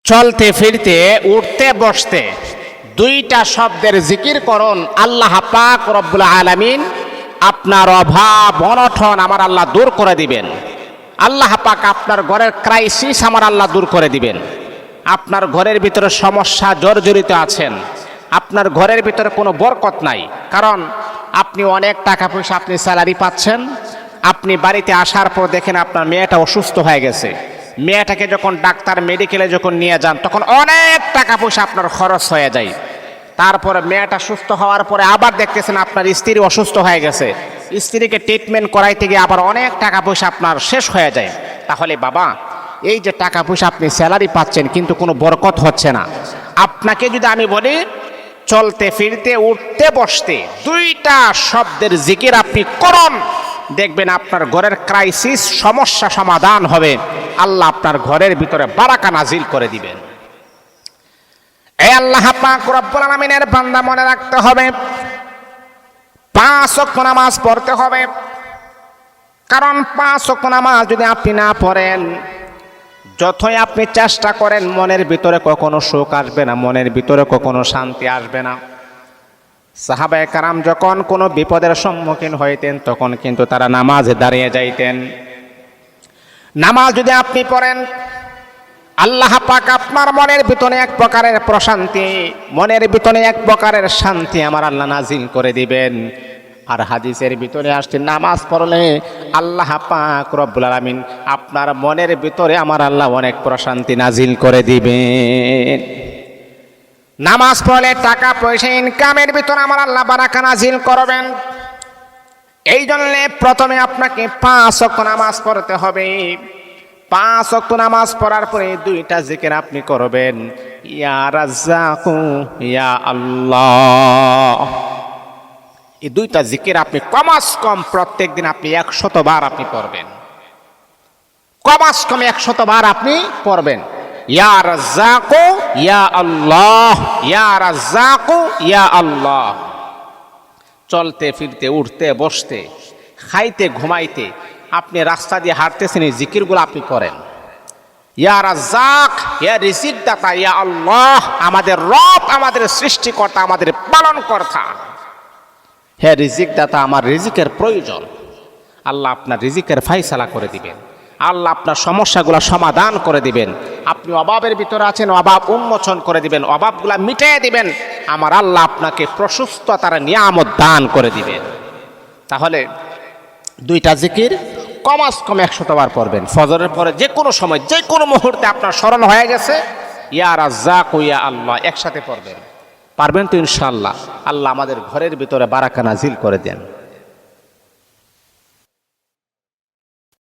চলতে ফিরতে উঠতে বসতে দুইটা শব্দের জিকির করুন। আল্লাহ পাক রব্বুল আলামিন আপনার অভাব অনটন আমার আল্লাহ দূর করে দিবেন। আল্লাহ পাক আপনার ঘরের ক্রাইসিস আমার আল্লাহ দূর করে দিবেন। আপনার ঘরের ভিতরে সমস্যা জর্জরিত আছেন, আপনার ঘরের ভিতরে কোনো বরকত নাই, কারণ আপনি অনেক টাকা পয়সা আপনি স্যালারি পাচ্ছেন, আপনি বাড়িতে আসার পর দেখেন আপনার মেয়েটা অসুস্থ হয়ে গেছে, মেয়েটাকে যখন ডাক্তার মেডিকেলে যখন নিয়ে যান তখন অনেক টাকা পয়সা আপনার খরচ হয়ে যায়। তারপরে মেয়েটা সুস্থ হওয়ার পরে আবার দেখতেছেন আপনার স্ত্রী অসুস্থ হয়ে গেছে, স্ত্রীকে ট্রিটমেন্ট করাইতে গিয়ে আবার অনেক টাকা পয়সা আপনার শেষ হয়ে যায়। তাহলে বাবা, এই যে টাকা পয়সা আপনি স্যালারি পাচ্ছেন কিন্তু কোনো বরকত হচ্ছে না, আপনাকে যদি আমি বলি চলতে ফিরতে উঠতে বসতে দুইটা শব্দের জিকির আপনি করুন, দেখবেন আপনার ঘরের ক্রাইসিস সমস্যা সমাধান হবে, আল্লাহ আপনার ঘরের ভিতরে বারাকা নাজিল করে দিবেন। এই আল্লাহ পাক রব্বুল আলামিনের বান্দা মনে রাখতে হবে 5 ওয়াক্ত নামাজ পড়তে হবে, কারণ 5 ওয়াক্ত নামাজ যদি আপনি না পড়েন, যতই আপনি চেষ্টা করেন মনের ভিতরে কখনো সুখ আসবে না, মনের ভিতরে কখনো শান্তি আসবে না। সাহাবায়ে কারাম যখন কোনো বিপদের সম্মুখীন হইতেন তখন কিন্তু তারা নামাজে দাঁড়িয়ে যাইতেন। নামাজ যদি আপনি পড়েন, আল্লাহ পাক আপনার মনের ভিতরে এক প্রকারের প্রশান্তি, মনের ভিতরে এক প্রকারের শান্তি আমার আল্লাহ নাজিল করে দিবেন। আর হাদিসের ভিতরে আসছে নামাজ পড়লে আল্লাহ পাক রব্বুল আলামিন আপনার মনের ভিতরে আমার আল্লাহ অনেক প্রশান্তি নাজিল করে দিবেন। নামাজ পড়লে টাকা পয়সা ইনকামের ভিতরে আমার আল্লাহ বারাকা নাজিল করবেন। এই জন্যে প্রথমে আপনাকে 5 ওয়াক্ত নামাজ পড়তে হবে। 5 ওয়াক্ত নামাজ পড়ার পরে দুইটা জিকির আপনি করবেন, ইয়া রাজ্জাকু ইয়া আল্লাহ। এই দুইটা জিকির আপনি কমাস কম প্রত্যেক দিন আপনি 100 বার আপনি পড়বেন, কমাস কম 100 বার আপনি পড়বেন। ইয়া রাজ্জাকু ইয়া আল্লাহ, ইয়া রাজ্জাকু ইয়া আল্লাহ। চলতে ফিরতে উঠতে বসতে খাইতে ঘুমাইতে আপনি রাস্তা দিয়ে হাঁটতেছেন, এই জিকিরগুলো আপনি করেন। ইয়া রাজ্জাক, ইয়া রিজিক দাতা, ইয়া আল্লাহ, আমাদের রব, আমাদের সৃষ্টিকর্তা, আমাদের পালনকর্তা। হে রিজিক দাতা, আমার রিজিকের প্রয়োজন, আল্লাহ আপনার রিজিকের ফায়সালা করে দিবেন, আল্লাহ আপনার সমস্যাগুলো সমাধান করে দিবেন। আপনি অভাবের ভিতরে আছেন, অভাব উন্মোচন করে দিবেন, অভাবগুলা মিটিয়ে দিবেন, আমার আল্লাহ আপনাকে প্রশস্ততার নিয়ামত দান করে দিবেন। তাহলে দুইটা জিকির কমাস কম 100 বার পড়বেন। ফজরের পরে যে কোনো সময় যে কোনো মুহূর্তে আপনার স্মরণ হয়ে গেছে ইয়া রাজ্জাক ইয়া আল্লাহ, একসাথে পড়বেন। পারবেন তো ইনশাআল্লাহ? আল্লাহ আমাদের ঘরের ভিতরে বারাকা নাজিল করে দেন।